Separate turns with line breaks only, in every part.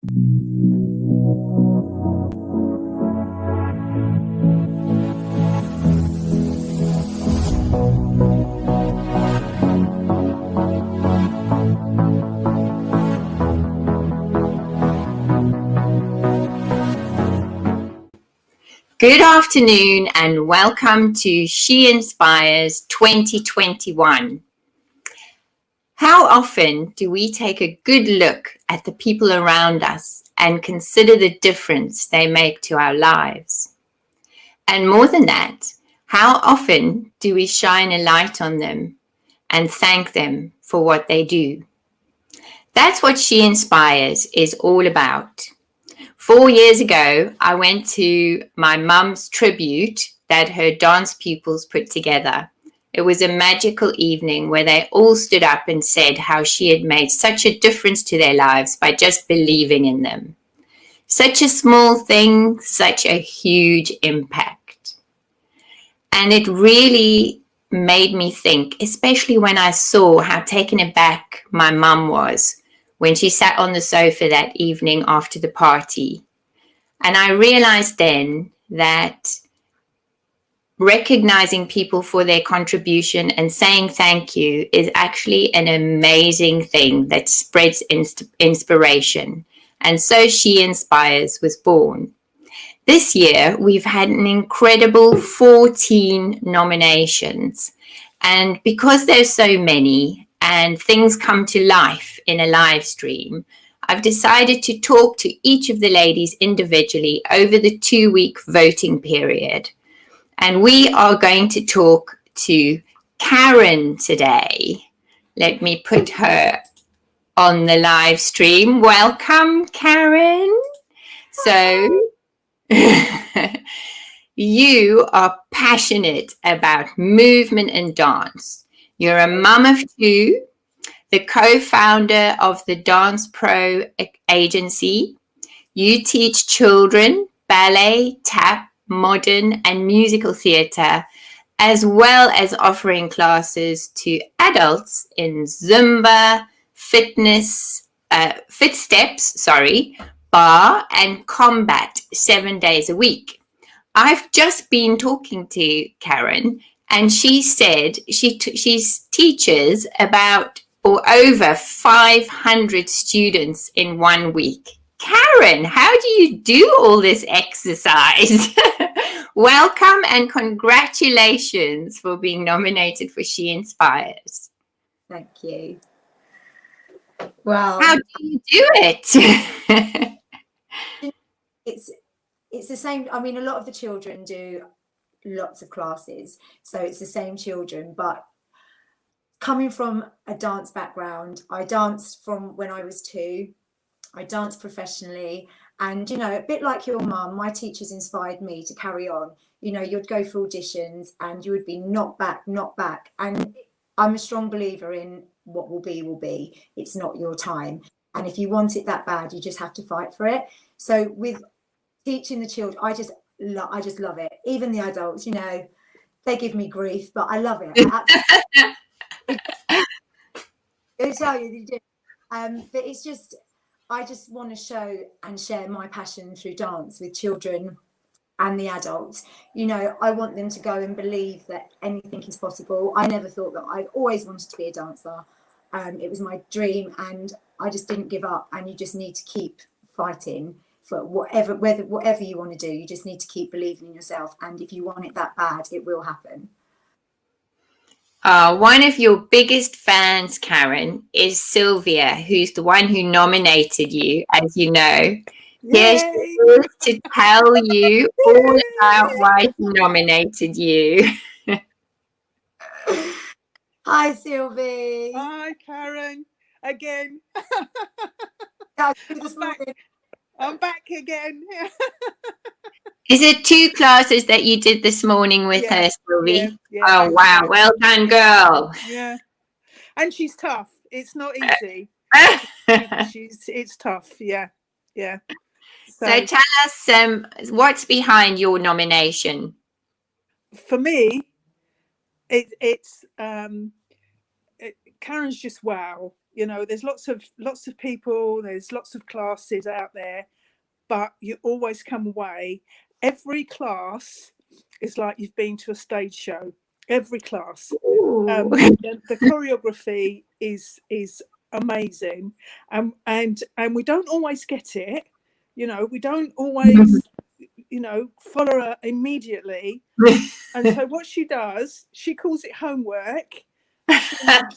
Good afternoon and welcome to She Inspires 2021. How often do we take a good look at the people around us and consider the difference they make to our lives? And more than that, how often do we shine a light on them and thank them for what they do? That's what She Inspires is all about. 4 years ago, I went to my mum's tribute that her dance pupils put together. It was a magical evening where they all stood up and said how she had made such a difference to their lives by just believing in them. Such a small thing, such a huge impact. And it really made me think, especially when I saw how taken aback my mum was when she sat on the sofa that evening after the party. And I realized then that recognizing people for their contribution and saying thank you is actually an amazing thing that spreads inspiration. And so She Inspires was born. This year, we've had an incredible 14 nominations. And because there's so many and things come to life in a live stream, I've decided to talk to each of the ladies individually over the 2-week voting period. And we are going to talk to Karen today. Let me put her on the live stream. Welcome, Karen. So you are passionate about movement and dance. You're a mum of 2, the co-founder of the Dance Pro agency. You teach children ballet, tap, modern and musical theatre, as well as offering classes to adults in Zumba, fitness, fit steps, bar and combat 7 days a week. I've just been talking to Karen and she said she teaches about or over 500 students in 1 week. Karen, how do you do all this exercise? Welcome and congratulations for being nominated for She Inspires.
Thank you. Well,
how do you do it?
It's the same. I mean, a lot of the children do lots of classes, so it's the same children, but coming from a dance background, I danced from when I was 2. I danced professionally, and a bit like your mum, my teachers inspired me to carry on. You'd go for auditions and you would be knocked back, and I'm a strong believer in what will be. It's not your time, and if you want it that bad, you just have to fight for it. So with teaching the children, I just love it. Even the adults, they give me grief, but I love it. I tell you they do. But it's just, I just want to show and share my passion through dance with children and the adults. I want them to go and believe that anything is possible. I never thought that. I always wanted to be a dancer. It was my dream, and I just didn't give up. And you just need to keep fighting for whatever you want to do. You just need to keep believing in yourself. And if you want it that bad, it will happen.
One of your biggest fans, Karen, is Sylvia, who's the one who nominated you, as you know. Here she is to tell you all about why she nominated you.
Hi, Sylvie.
Hi, Karen. Again. I'm back again.
Is it 2 classes that you did this morning with her, Sylvie? Yeah, oh, wow. Well done, girl.
Yeah. And she's tough. It's not easy. It's tough. Yeah. Yeah.
So tell us what's behind your nomination.
For me, it's Karen's just wow. You know, there's lots of people, there's lots of classes out there, but you always come away. Every class is like you've been to a stage show. Every class. The choreography is amazing, and we don't always get it. You know, we don't always, you know, follow her immediately. And so what she does, she calls it homework.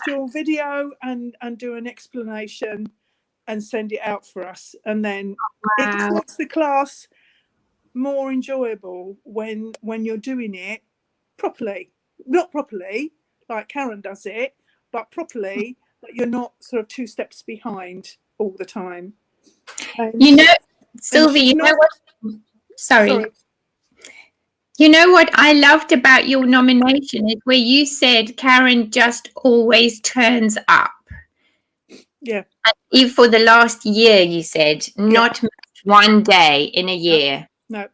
She'll video and do an explanation and send it out for us, and then it just makes the class more enjoyable when you're doing it properly. Not properly like Karen does it, but properly, that you're not sort of 2 steps behind all the time.
You know, Sylvie, you know what? Sorry. You know what I loved about your nomination is where you said Karen just always turns up.
Yeah.
Even for the last year, you said, not one day in a year.
No.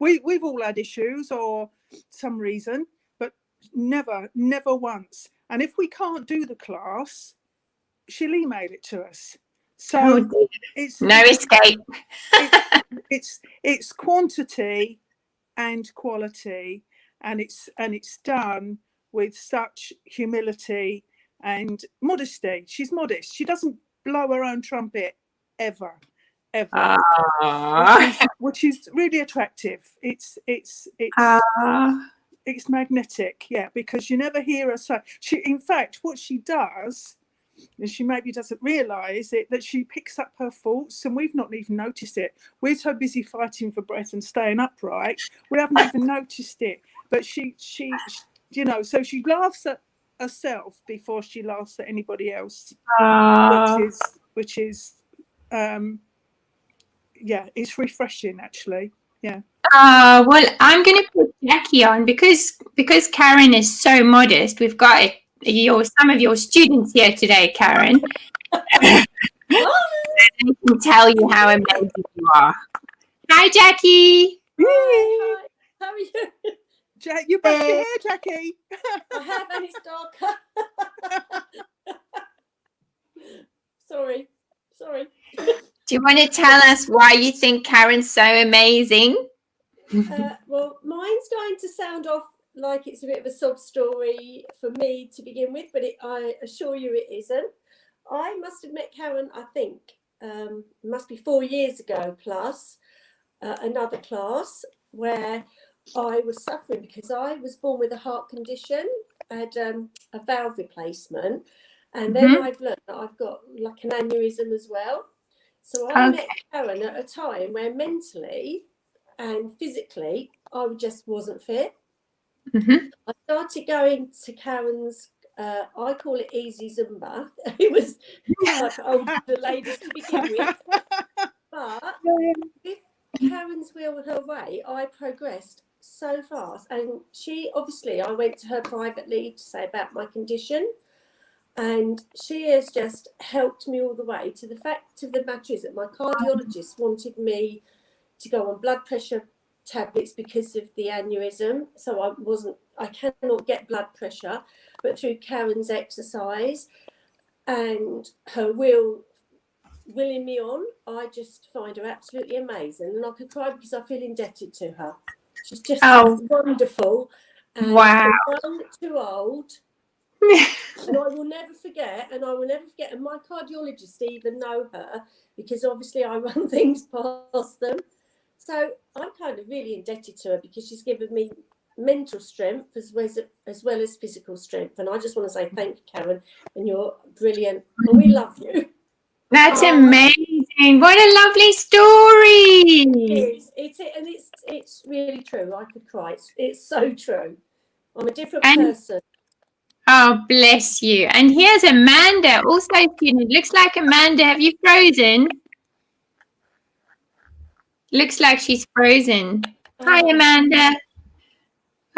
We've all had issues or some reason, but never once. And if we can't do the class, she'll email it to us. So it's no escape. It's quantity and quality, and it's done with such humility and modesty. She's modest. She doesn't blow her own trumpet ever, which is really attractive. It's magnetic, yeah, because you never hear her say. In fact, what she does, and she maybe doesn't realise it, that she picks up her faults, and we've not even noticed it. We're so busy fighting for breath and staying upright, we haven't even noticed it. But she, you know, so she laughs at herself before she laughs at anybody else, which is, yeah, it's refreshing actually. Yeah.
Well, I'm going to put Jackie on because Karen is so modest. We've got some of your students here today, Karen. I can tell you how amazing you are. Hi, Jackie.
Hi. How are you?
You back here, Jackie?
I have, and it's darker. Sorry.
Do you want to tell us why you think Karen's so amazing?
Well, mine's going to sound off like it's a bit of a sob story for me to begin with, but I assure you it isn't. I must have met Karen, I think, must be 4 years ago plus, another class where I was suffering because I was born with a heart condition. I had a valve replacement, and then I've learned that I've got like an aneurysm as well. So I met Karen at a time where mentally and physically I just wasn't fit. I started going to Karen's, I call it easy Zumba. It was like older ladies to begin with. But with Karen's will and her way, I progressed so fast. And I went to her privately to say about my condition. And she has just helped me all the way to the fact of the matter is that my cardiologist wanted me to go on blood pressure tablets because of the aneurysm. So I cannot get blood pressure, but through Karen's exercise and her willing me on, I just find her absolutely amazing. And I could cry because I feel indebted to her. She's just wonderful. And
wow.
Young, too old. And I will never forget, and my cardiologist even know her because obviously I run things past them. So I'm kind of really indebted to her because she's given me mental strength as well as physical strength. And I just want to say thank you, Karen, and you're brilliant, and we love you.
That's amazing. What a lovely story.
It's really true. I could cry. It's so true. I'm a different person.
Oh, bless you. And here's Amanda, also a student. Looks like Amanda, have you frozen? Looks like she's frozen. Hi, Amanda.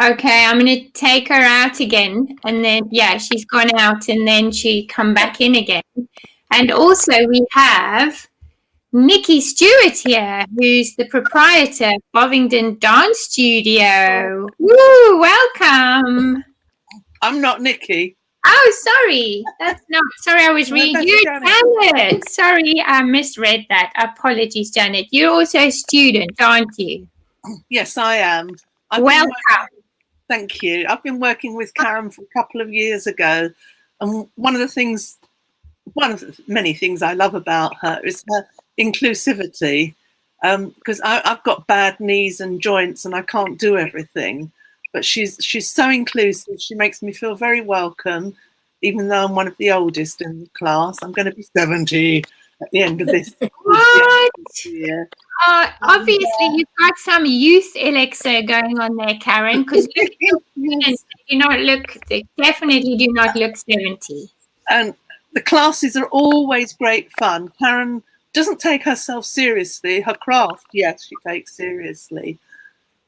Okay, I'm going to take her out again. And then, she's gone out and then she come back in again. And also we have Nikki Stewart here, who's the proprietor of Bovingdon Dance Studio. Woo, welcome.
I'm not Nikki.
Oh, sorry. That's not. Sorry, I was
No,
reading.
that's
You're
Janet.
Janet. Sorry, I misread that. Apologies, Janet. You're also a student, aren't you?
Yes, I am.
Welcome.
Thank you. I've been working with Karen for a couple of years ago, and one of the many things I love about her is her inclusivity. Because I've got bad knees and joints, and I can't do everything. But she's so inclusive. She makes me feel very welcome, even though I'm one of the oldest in the class. I'm going to be 70 at the end of this
What?
year.
Obviously, you've got some youth elixir going on there, Karen, because
Yes.
they definitely do not look 70.
And the classes are always great fun. Karen doesn't take herself seriously. Her craft, yes, she takes seriously.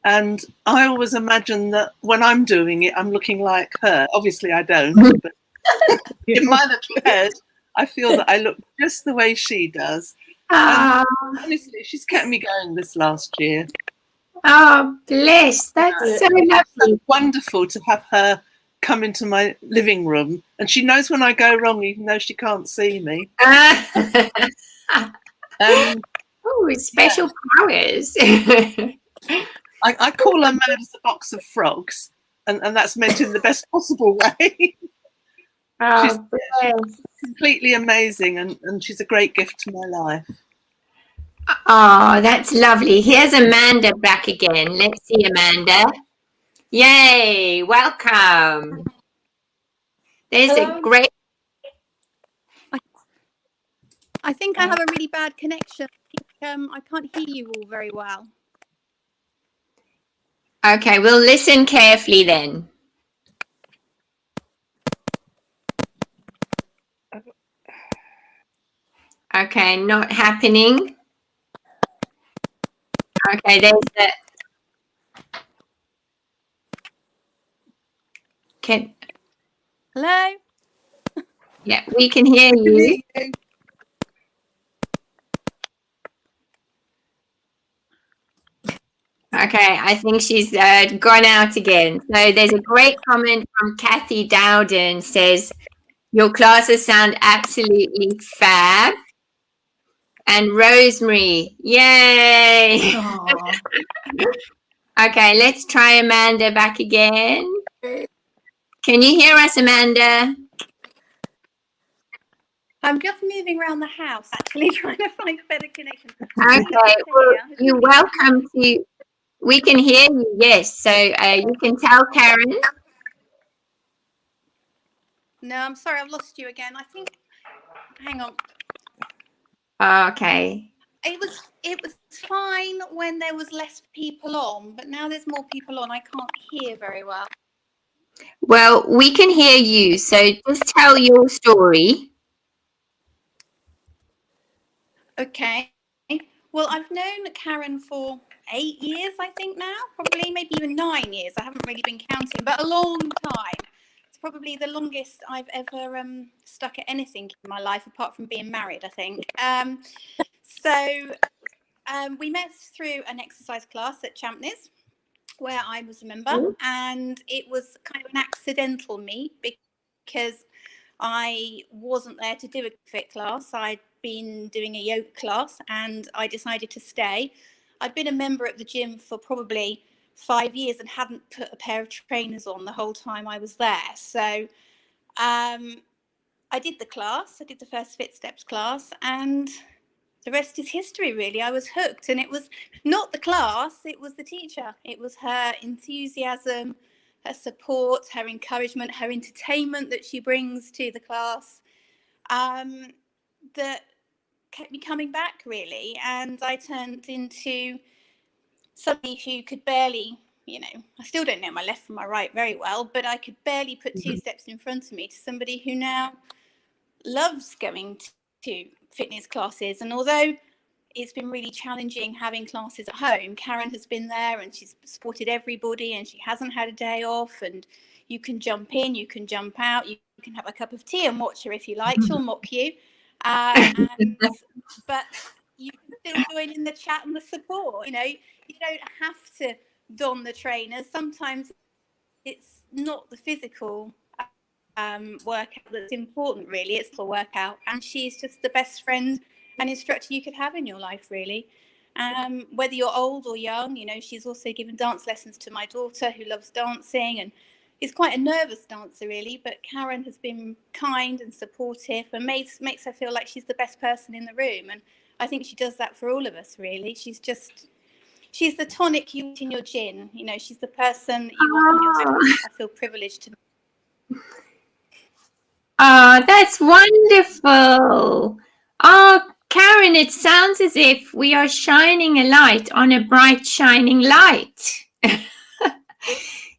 And I always imagine that when I'm doing it, I'm looking like her. Obviously, I don't, but in my little head, I feel that I look just the way she does. And honestly, she's kept me going this last year.
Oh, bless. That's so lovely.
It's wonderful to have her come into my living room, and she knows when I go wrong, even though she can't see me.
Oh, special powers.
I call her mad as a box of frogs, and that's meant in the best possible way. She's completely amazing, and she's a great gift to my life.
Oh, that's lovely. Here's Amanda back again. Let's see, Amanda. Yay, welcome. There's a great...
I think I have a really bad connection. I can't hear you all very well.
Okay, we'll listen carefully then. Okay, not happening. Okay, there's the...
Hello?
Yeah, we can hear you. Okay, I think she's gone out again. So there's a great comment from Kathy Dowden, says, your classes sound absolutely fab. And Rosemary, yay. Okay, let's try Amanda back again. Can you hear us, Amanda?
I'm just moving around the house, actually, trying to find a better connection.
Okay, well, you're welcome to... We can hear you, yes. So you can tell Karen.
No, I'm sorry, I've lost you again. I think, hang on.
Okay.
It was fine when there was less people on, but now there's more people on. I can't hear very well.
Well, we can hear you, so just tell your story.
Okay. Well, I've known Karen for 8 years, I think now, probably maybe even 9 years. I haven't really been counting, but a long time. It's probably the longest I've ever stuck at anything in my life, apart from being married, I think. We met through an exercise class at Champneys, where I was a member, and it was kind of an accidental meet because I wasn't there to do a fit class. I'd been doing a yoga class and I decided to stay. I'd been a member at the gym for probably 5 years and hadn't put a pair of trainers on the whole time I was there. So I did the class. I did the first Fit Steps class, and the rest is history, really. I was hooked, and it was not the class, it was the teacher. It was her enthusiasm, her support, her encouragement, her entertainment that she brings to the class that kept me coming back, really. And I turned into somebody who could barely, I still don't know my left from my right very well, but I could barely put 2 steps in front of me, to somebody who now loves going to fitness classes. And although it's been really challenging having classes at home, Karen has been there and she's supported everybody, and she hasn't had a day off, and you can jump in, you can jump out, you can have a cup of tea and watch her if you like. She'll mock you, but you can still join in the chat and the support. You don't have to don the trainers. Sometimes it's not the physical workout that's important, really. It's the workout, and she's just the best friend and instructor you could have in your life, really. Whether you're old or young, you know, she's also given dance lessons to my daughter, who loves dancing and is quite a nervous dancer, really. But Karen has been kind and supportive and makes her feel like she's the best person in the room. And I think she does that for all of us, really. She's the tonic you want in your gin. You know, she's the person that you want in your life. I feel privileged to.
Oh, that's wonderful. Oh, Karen, it sounds as if we are shining a light on a bright, shining light.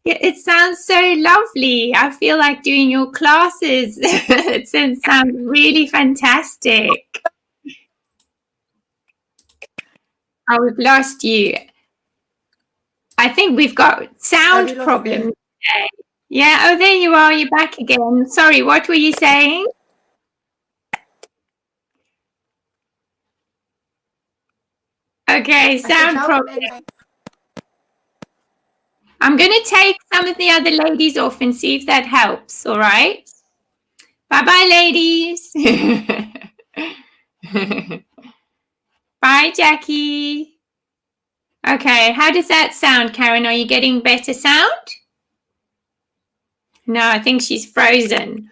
It sounds so lovely. I feel like doing your classes. It sounds really fantastic. Oh, we've lost you. I think we've got sound problems today. Yeah, oh, there you are. You're back again. Sorry, what were you saying? Okay, sound problem. I'm going to take some of the other ladies off and see if that helps, all right? Bye-bye, ladies. Bye, Jackie. Okay, how does that sound, Karen? Are you getting better sound? No, I think she's frozen.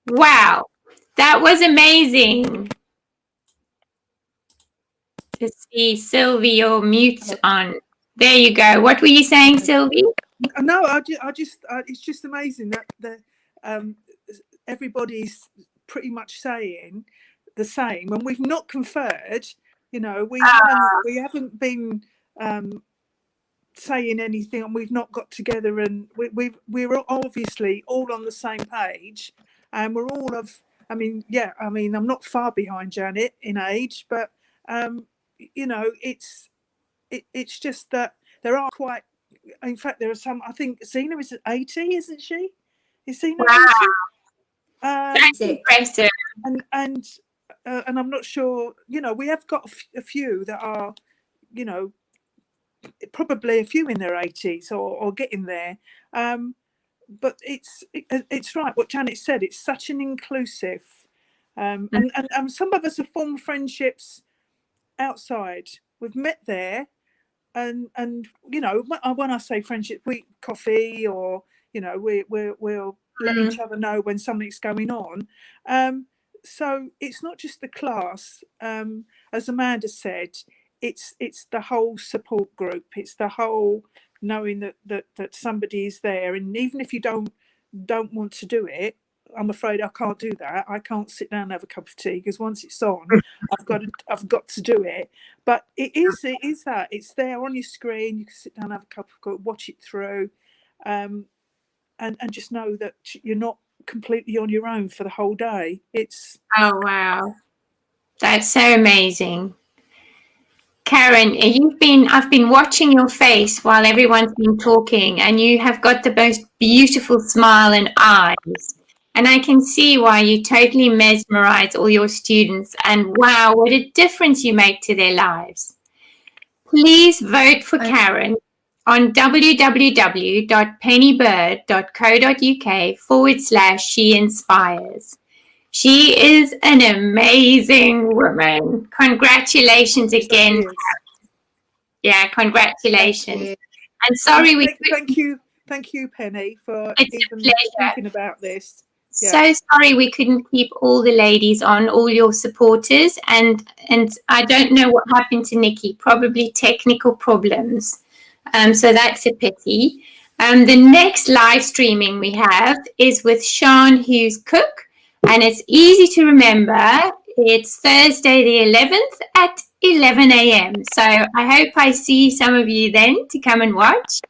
Wow, that was amazing. To see Sylvie, your mute's on. There you go. What were you saying, Sylvie?
No, it's just amazing that everybody's pretty much saying the same, and we've not conferred. You know, we haven't been saying anything, and we've not got together, and we're obviously all on the same page, and we're all of. I mean, I'm not far behind Janet in age, but you know, it's just that there are quite. In fact, there are some. I think Zena is 80, isn't she? Is Zena 80?
That's impressive.
And I'm not sure. You know, we have got a few that are, you know, probably a few in their 80s or getting there. But it's right what Janet said. It's such an inclusive, and some of us have formed friendships outside. We've met there, and you know, when I say friendship, we coffee, or you know, we'll let each other know when something's going on. So it's not just the class, as Amanda said. It's the whole support group. It's the whole knowing that somebody is there, and even if you don't want to do it, I'm afraid I can't do that. I can't sit down and have a cup of tea, because once it's on, I've got to do it. But it is that it's there on your screen. You can sit down, have a cup of coffee, watch it through, and just know that you're not completely on your own for the whole day.
Oh wow, that's so amazing. Karen, I've been watching your face while everyone's been talking, and you have got the most beautiful smile and eyes. And I can see why you totally mesmerize all your students, and wow, what a difference you make to their lives. Please vote for Karen on www.pennybird.co.uk/she inspires. She is an amazing woman. Congratulations again. Yeah, congratulations. And sorry
Thank you, Penny, for even thinking about this. Yeah.
So sorry we couldn't keep all the ladies on, all your supporters, and I don't know what happened to Nikki. Probably technical problems. So that's a pity. The next live streaming we have is with Sean Hughes Cook. And it's easy to remember. It's Thursday the 11th at 11 a.m. So I hope I see some of you then to come and watch.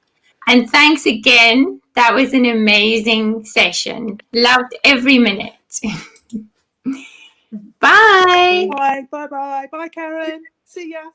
And thanks again. That was an amazing session. Loved every minute. Bye.
Bye, Karen. See ya.